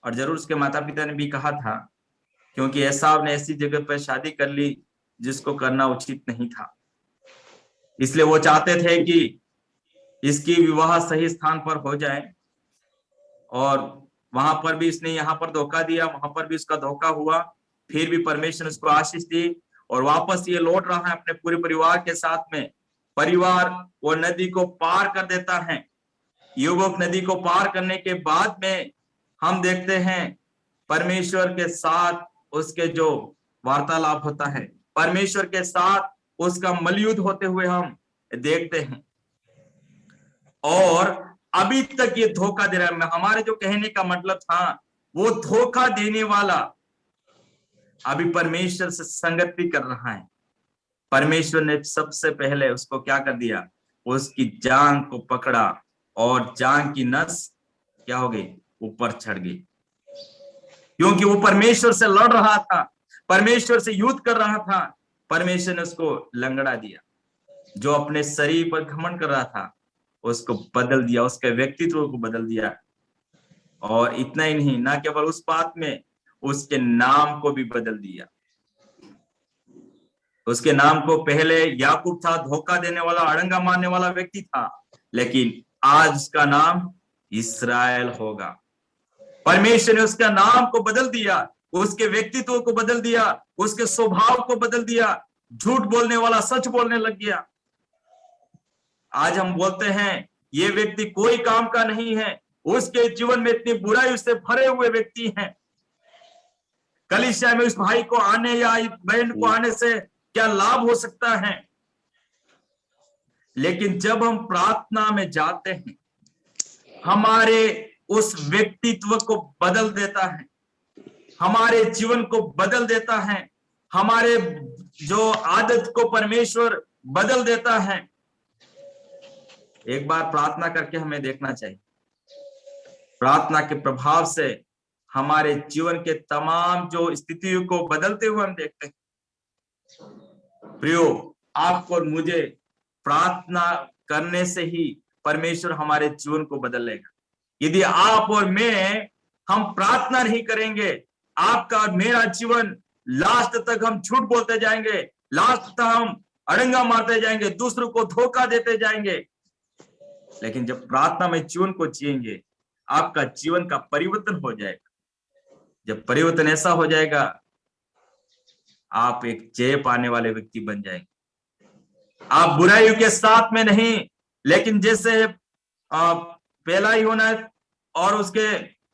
और जरूर उसके माता पिता ने भी कहा था, क्योंकि एसाव ने ऐसी जगह पर शादी कर ली जिसको करना उचित नहीं था, इसलिए वो चाहते थे कि इसकी विवाह सही स्थान पर हो जाए। और वहां पर भी इसने यहाँ पर धोखा दिया, वहां पर भी उसका धोखा हुआ, फिर भी परमेश्वर उसको आशीष दी और वापस ये लौट रहा है अपने पूरे परिवार के साथ में। परिवार वो नदी को पार कर देता है। युवक नदी को पार करने के बाद में हम देखते हैं परमेश्वर के साथ उसके जो वार्तालाप होता है, परमेश्वर के साथ उसका मलयुद्ध होते हुए हम देखते हैं। और अभी तक ये धोखा दे रहा है। हमारे जो कहने का मतलब था, वो धोखा देने वाला अभी परमेश्वर से संगत भी कर रहा है। परमेश्वर ने सबसे पहले उसको क्या कर दिया, उसकी जांघ को पकड़ा और जांघ की नस क्या हो गई, ऊपर चढ़ गई, क्योंकि वो परमेश्वर से लड़ रहा था, परमेश्वर से युद्ध कर रहा था। परमेश्वर ने उसको लंगड़ा दिया। जो अपने शरीर पर घमंड कर रहा था उसको बदल दिया, उसके व्यक्तित्व को बदल दिया। और इतना ही नहीं, ना केवल उस बात में, उसके नाम को भी बदल दिया। उसके नाम को पहले याकूब था, धोखा देने वाला, अड़ंगा मारने वाला व्यक्ति था, लेकिन आज उसका नाम इस्राएल होगा। परमेश्वर ने उसका नाम को बदल दिया, उसके व्यक्तित्व को बदल दिया, उसके स्वभाव को बदल दिया। झूठ बोलने वाला सच बोलने लग गया। आज हम बोलते हैं ये व्यक्ति कोई काम का नहीं है, उसके जीवन में इतनी बुराई से भरे हुए व्यक्ति हैं। कलीसिया में उस भाई को आने या इस बहन को आने से क्या लाभ हो सकता है? लेकिन जब हम प्रार्थना में जाते हैं, हमारे उस व्यक्तित्व को बदल देता है, हमारे जीवन को बदल देता है, हमारे जो आदत को परमेश्वर बदल देता है। एक बार प्रार्थना करके हमें देखना चाहिए। प्रार्थना के प्रभाव से हमारे जीवन के तमाम जो स्थितियों को बदलते हुए हम देखते हैं। प्रियो, आपको और मुझे प्रार्थना करने से ही परमेश्वर हमारे जीवन को बदलेगा। यदि आप और मैं हम प्रार्थना नहीं करेंगे, आपका और मेरा जीवन लास्ट तक हम झूठ बोलते जाएंगे, लास्ट तक हम अड़ंगा मारते जाएंगे, दूसरों को धोखा देते जाएंगे। लेकिन जब प्रार्थना में जीवन को जिएंगे, आपका जीवन का परिवर्तन हो जाएगा। जब परिवर्तन ऐसा हो जाएगा, आप एक जय पाने वाले व्यक्ति बन जाएंगे। आप बुराइयों के साथ में नहीं, लेकिन जैसे पहला ही होना और उसके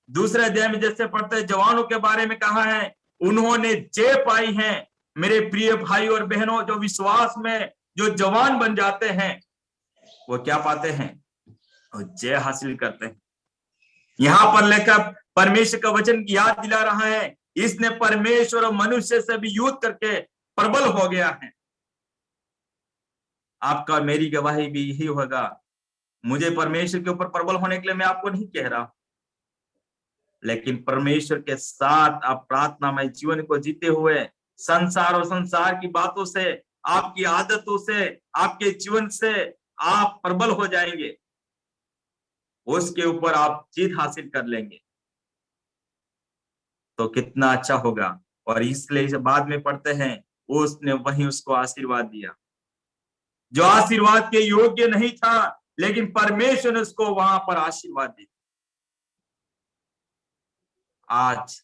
दूसरे अध्याय में जैसे पढ़ते हैं, जवानों के बारे में कहा है उन्होंने जय पाई है। मेरे प्रिय भाई और बहनों, जो विश्वास में जो जवान बन जाते हैं वो क्या पाते हैं? वो जय हासिल करते हैं। यहां पर लेकर परमेश्वर का वचन याद दिला रहा है, इसने परमेश्वर और मनुष्य से भी युद्ध करके प्रबल हो गया है। आपका और मेरी गवाही भी यही होगा। मुझे परमेश्वर के ऊपर प्रबल होने के लिए मैं आपको नहीं कह रहा, लेकिन परमेश्वर के साथ आप प्रार्थनामय जीवन को जीते हुए संसार और संसार की बातों से, आपकी आदतों से, आपके जीवन से आप प्रबल हो जाएंगे। उसके ऊपर आप जीत हासिल कर लेंगे तो कितना अच्छा होगा। और इसलिए इसे बाद में पढ़ते हैं, उसने वही उसको आशीर्वाद दिया जो आशीर्वाद के योग्य नहीं था, लेकिन परमेश्वर ने उसको वहां पर आशीर्वाद दिया। आज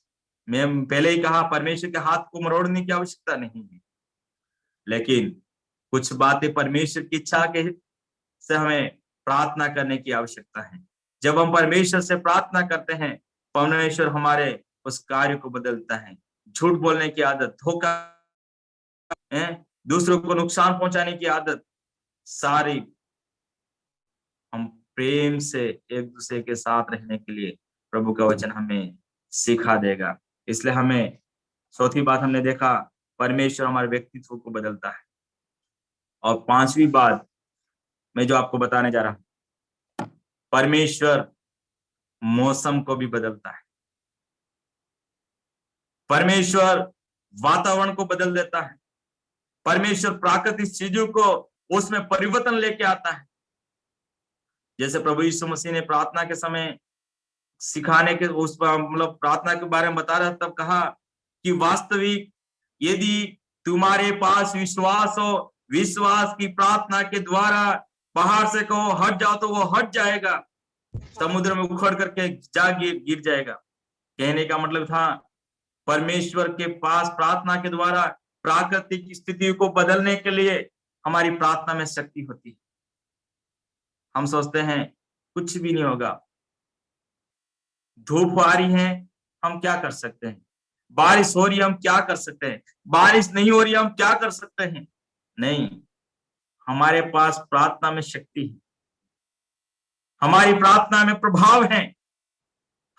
मैं पहले ही कहा, परमेश्वर के हाथ को मरोड़ने की आवश्यकता नहीं है, लेकिन कुछ बातें परमेश्वर की इच्छा के से हमें प्रार्थना करने की आवश्यकता है। जब हम परमेश्वर से प्रार्थना करते हैं, परमेश्वर हमारे उस कार्य को बदलता है। झूठ बोलने की आदत, धोखा, दूसरों को नुकसान पहुंचाने की आदत, सारी हम प्रेम से एक दूसरे के साथ रहने के लिए प्रभु का वचन हमें सिखा देगा। इसलिए हमें चौथी बात हमने देखा, परमेश्वर हमारे व्यक्तित्व को बदलता है। और पांचवी बात मैं जो आपको बताने जा रहा हूं, परमेश्वर मौसम को भी बदलता है। परमेश्वर वातावरण को बदल देता है। परमेश्वर प्राकृतिक चीजों को उसमें परिवर्तन लेके आता है। जैसे प्रभु यीशु मसीह ने प्रार्थना के समय सिखाने के उस मतलब प्रार्थना के बारे में बता रहा, तब कहा कि वास्तविक यदि तुम्हारे पास विश्वास हो, विश्वास की प्रार्थना के द्वारा पहाड़ से कहो हट जाओ तो वो हट जाएगा, समुद्र में उखड़ करके जा गिर जाएगा। कहने का मतलब था, परमेश्वर के पास प्रार्थना के द्वारा प्राकृतिक स्थिति को बदलने के लिए हमारी प्रार्थना में शक्ति होती है। हम सोचते हैं कुछ भी नहीं होगा, धूप आ रही है हम क्या कर सकते हैं, बारिश हो रही है हम क्या कर सकते हैं, बारिश नहीं हो रही है हम क्या कर सकते हैं? नहीं, हमारे पास प्रार्थना में शक्ति है, हमारी प्रार्थना में प्रभाव है,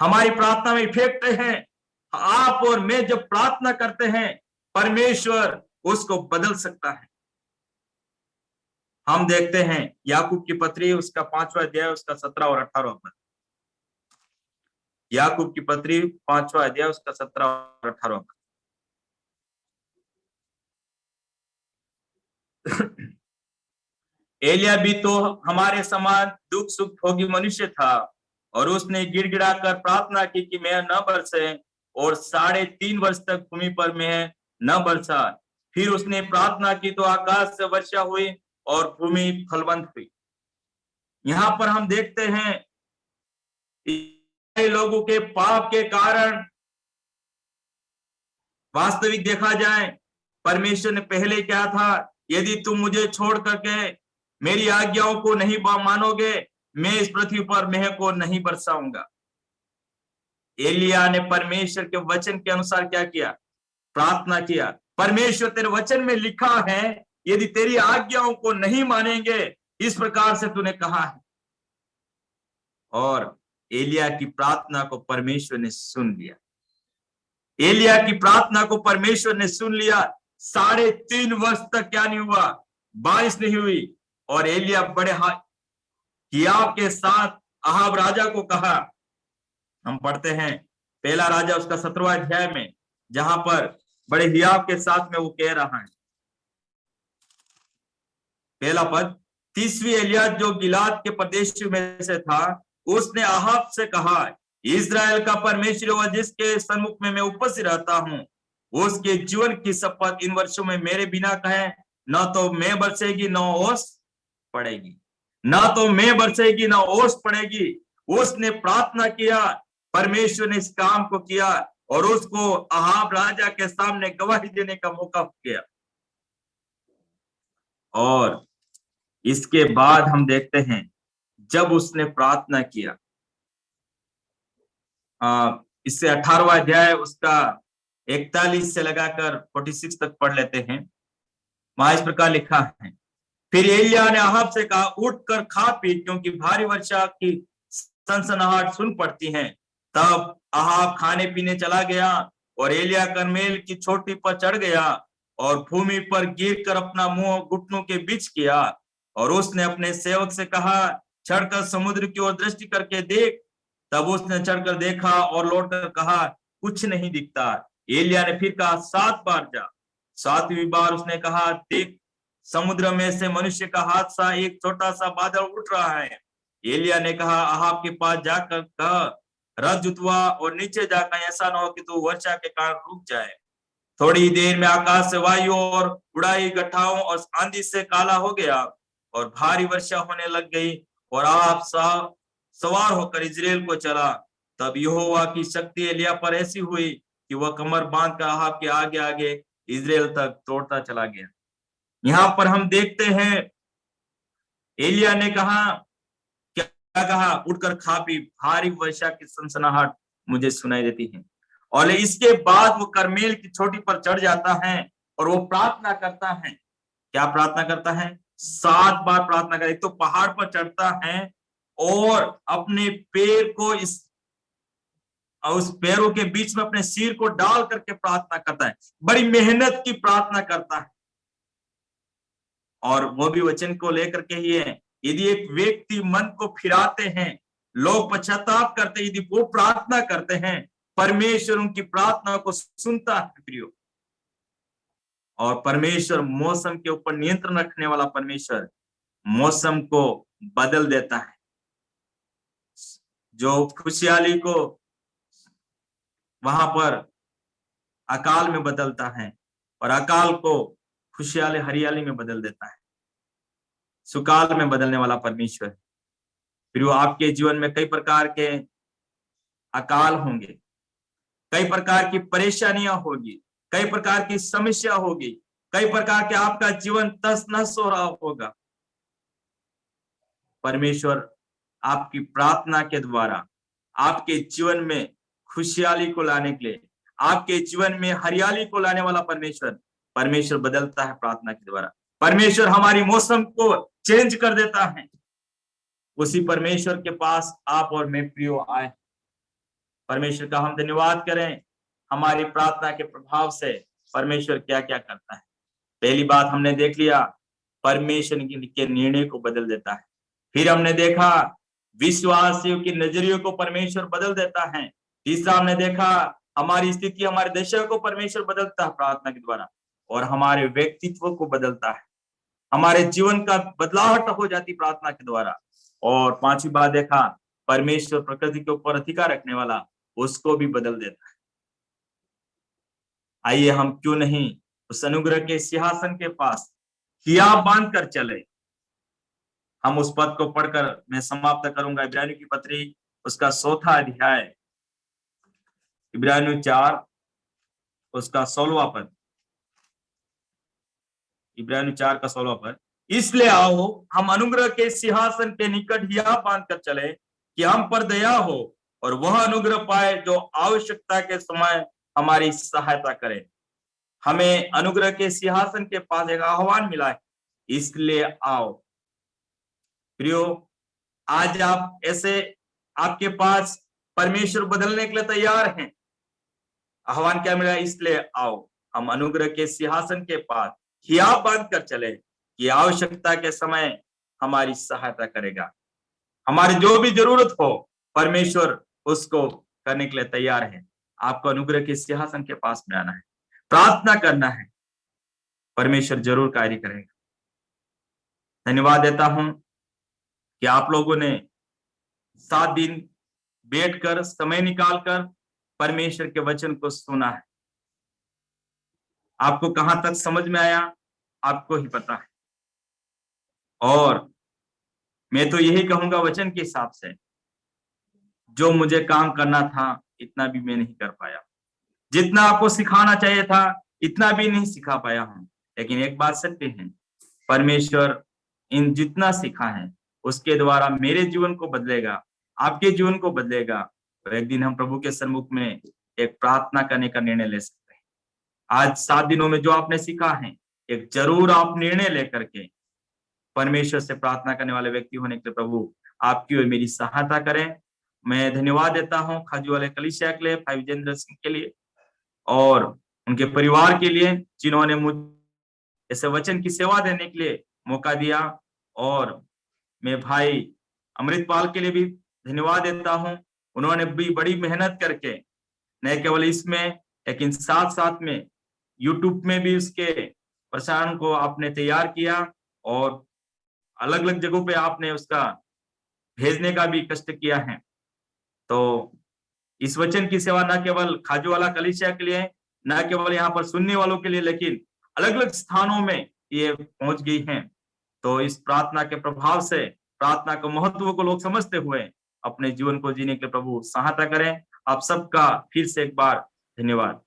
हमारी प्रार्थना में इफेक्ट है। आप और मैं जब प्रार्थना करते हैं, परमेश्वर उसको बदल सकता है। हम देखते हैं याकूब की पत्री उसका 5वां अध्याय उसका 17 और 18 पद। याकूब की पत्री 5वां अध्याय उसका 17 और 18 पद। एलिया भी तो हमारे समान दुख सुख भोगी मनुष्य था, और उसने गिड़गिड़ा कर प्रार्थना की कि मैं न बरसे, और 3.5 वर्ष तक भूमि पर मैं न बरसा। फिर उसने प्रार्थना की तो आकाश से वर्षा हुई और भूमि फलवंत हुई। यहाँ पर हम देखते हैं लोगों के पाप के कारण, वास्तविक देखा जाए, परमेश्वर ने पहले क्या था, यदि तुम मुझे छोड़ करके मेरी आज्ञाओं को नहीं मानोगे, मैं इस पृथ्वी पर मेह को नहीं बरसाऊंगा। एलिया ने परमेश्वर के वचन के अनुसार क्या किया? प्रार्थना किया। परमेश्वर तेरे वचन में लिखा है, यदि तेरी आज्ञाओं को नहीं मानेंगे, इस प्रकार से तूने कहा है। और एलिया की प्रार्थना को परमेश्वर ने सुन लिया। एलिया की प्रार्थना को परमेश्वर ने सुन लिया। 3.5 वर्ष तक क्या नहीं हुआ? बारिश नहीं हुई। और एलिया बड़े हियाव के साथ अहाब राजा को कहा, हम पढ़ते हैं पहला राजा उसका 17वां अध्याय में, जहां पर बड़े हियाव के साथ में वो कह रहा है, पहला पद, 30वीं एलिया जो गिलाद के प्रदेश में से था, उसने अहाब से कहा, इस्राएल का परमेश्वर वह जिसके सन्मुख में मैं उपस्थित रहता हूँ, उसके जीवन की शपथ इन वर्षों में मेरे बिना कहे, न तो मैं बरसेगी न ओस पड़ेगी, न तो मैं बरसेगी न ओस पड़ेगी। उसने प्रार्थना किया, परमेश्वर ने इस काम को किया, और उसको अहाब राजा के सामने गवाही देने का मौका किया। और इसके बाद हम देखते हैं, जब उसने प्रार्थना किया, इससे 18वां अध्याय उसका 41 से लगाकर 46 तक पढ़ लेते हैं। वहां इस प्रकार लिखा है, फिर एलिया ने अहाब से कहा, उठकर खा पी, क्योंकि भारी वर्षा की सनसनाहट सुन पड़ती है। तब अहाब खाने पीने चला गया, और एलिया कर्मेल की चोटी पर चढ़ गया, और भूमि पर गिरकर अपना मुंह घुटनों के बीच किया, और उसने अपने सेवक से कहा, चढ़कर समुद्र की ओर दृष्टि करके देख। तब उसने चढ़कर देखा और लौटकर कहा, कुछ नहीं दिखता। एलिया ने फिर कहा, 7 बार जा। 7वीं बार उसने कहा, देख, समुद्र में से मनुष्य का हाथ सा एक छोटा सा बादल उठ रहा है। एलिया ने कहा, अहाब के पास जाकर कह, रथ जुतवा और नीचे जाकर ऐसा न हो कि तू वर्षा के कारण रुक जाए। थोड़ी देर में आकाश से वायु और उड़ाई गठाओं और आंधी से काला हो गया, और भारी वर्षा होने लग गई, और आप सवार होकर इजराइल को चला। तब यहोवा की शक्ति एलिया पर ऐसी हुई कि वह कमर बांध कर अहाब के आगे आगे इजराइल तक दौड़ता चला गया। यहाँ पर हम देखते हैं, एलिया ने कहा, क्या कहा? उठकर खा पी, भारी वर्षा की सनसनाहट मुझे सुनाई देती है। और इसके बाद वो कर्मेल की चोटी पर चढ़ जाता है, और वो प्रार्थना करता है। क्या प्रार्थना करता है? 7 बार प्रार्थना कर, एक तो पहाड़ पर चढ़ता है, और अपने पैर को उस पैरों के बीच में अपने सिर को डाल करके प्रार्थना करता है। बड़ी मेहनत की प्रार्थना करता है, और वो भी वचन को लेकर के ही है। यदि एक व्यक्ति मन को फिराते हैं, लोग पश्चाताप करते, यदि वो प्रार्थना करते हैं, परमेश्वर उनकी प्रार्थना को सुनता है प्रियो। और परमेश्वर मौसम के ऊपर नियंत्रण रखने वाला परमेश्वर मौसम को बदल देता है। जो खुशहाली को वहां पर अकाल में बदलता है, और अकाल को खुशहाली हरियाली में बदल देता है। सुकाल में बदलने वाला परमेश्वर। फिर वो आपके जीवन में कई प्रकार के अकाल होंगे, कई प्रकार की परेशानियां होगी, कई प्रकार की समस्या होगी, कई प्रकार के आपका जीवन तस नस हो रहा होगा। परमेश्वर आपकी प्रार्थना के द्वारा आपके जीवन में खुशहाली को लाने के लिए, आपके जीवन में हरियाली को लाने वाला परमेश्वर बदलता है प्रार्थना के द्वारा। परमेश्वर हमारी मौसम को चेंज कर देता है। उसी परमेश्वर के पास आप और मैं प्रियो आए। परमेश्वर का हम धन्यवाद करें। हमारी प्रार्थना के प्रभाव से परमेश्वर क्या क्या करता है। पहली बात हमने देख लिया, परमेश्वर के निर्णय को बदल देता है। फिर हमने देखा, विश्वासियों की नजरियों को परमेश्वर बदल देता है। तीसरा हमने देखा, हमारी स्थिति, हमारे दशा को परमेश्वर बदलता है प्रार्थना के द्वारा, और हमारे व्यक्तित्व को बदलता है। हमारे जीवन का बदलाहट हो जाती प्रार्थना के द्वारा। और पांचवी बात देखा, परमेश्वर प्रकृति के ऊपर अधिकार रखने वाला, उसको भी बदल देता है। आइए हम क्यों नहीं उस अनुग्रह के सिंहासन के पास हियाव बांध कर चले। हम उस पद को पढ़कर मैं समाप्त करूंगा। इब्रानियों की पत्री उसका 4वां अध्याय, इब्रानियों 4 उसका 16वां पद, इब्रानियों 4 का 16वां पद। इसलिए आओ हम अनुग्रह के सिंहासन के निकट हियाव बांध कर चले कि हम पर दया हो और वह अनुग्रह पाए जो आवश्यकता के समय हमारी सहायता करे। हमें अनुग्रह के सिंहासन के पास एक आह्वान मिला है, इसलिए आओ। प्रियो, आज आप ऐसे, आपके पास परमेश्वर बदलने के लिए तैयार हैं। आह्वान क्या मिला? इसलिए आओ हम अनुग्रह के सिंहासन के पास हियाव बांध कर चले कि आवश्यकता के समय हमारी सहायता करेगा। हमारी जो भी जरूरत हो परमेश्वर उसको करने के लिए तैयार है। आपको अनुग्रह के सिंहासन के पास में आना है, प्रार्थना करना है, परमेश्वर जरूर कार्य करेगा। धन्यवाद देता हूं कि आप लोगों ने 7 दिन बैठकर समय निकालकर परमेश्वर के वचन को सुना है। आपको कहां तक समझ में आया आपको ही पता है। और मैं तो यही कहूंगा, वचन के हिसाब से जो मुझे काम करना था इतना भी मैं नहीं कर पाया, जितना आपको सिखाना चाहिए था इतना भी नहीं सिखा पाया हूं। लेकिन एक बात सत्य है, परमेश्वर इन जितना सिखा है उसके द्वारा मेरे जीवन को बदलेगा, आपके जीवन को बदलेगा। और एक दिन हम प्रभु के सन्मुख में एक प्रार्थना करने का निर्णय ले सकते हैं। आज 7 दिनों में जो आपने सीखा है, एक जरूर आप निर्णय लेकर के परमेश्वर से प्रार्थना करने वाले व्यक्ति होने के लिए प्रभु आपकी और मेरी सहायता करें। मैं धन्यवाद देता हूँ खाजू वाले कलीसिया के लिए, भाई विजेंद्र सिंह के लिए और उनके परिवार के लिए, जिन्होंने मुझे ऐसे वचन की सेवा देने के लिए मौका दिया। और मैं भाई अमृतपाल के लिए भी धन्यवाद देता हूं। उन्होंने भी बड़ी मेहनत करके न केवल इसमें लेकिन साथ साथ में यूट्यूब में भी उसके प्रसारण को आपने तैयार किया और अलग अलग जगहों पे आपने उसका भेजने का भी कष्ट किया है। तो इस वचन की सेवा न केवल खाजूवाला कलीसिया के लिए, न केवल यहाँ पर सुनने वालों के लिए, लेकिन अलग अलग स्थानों में ये पहुंच गई हैं। तो इस प्रार्थना के प्रभाव से प्रार्थना के महत्व को लोग समझते हुए अपने जीवन को जीने के लिए प्रभु सहायता करें। आप सबका फिर से एक बार धन्यवाद।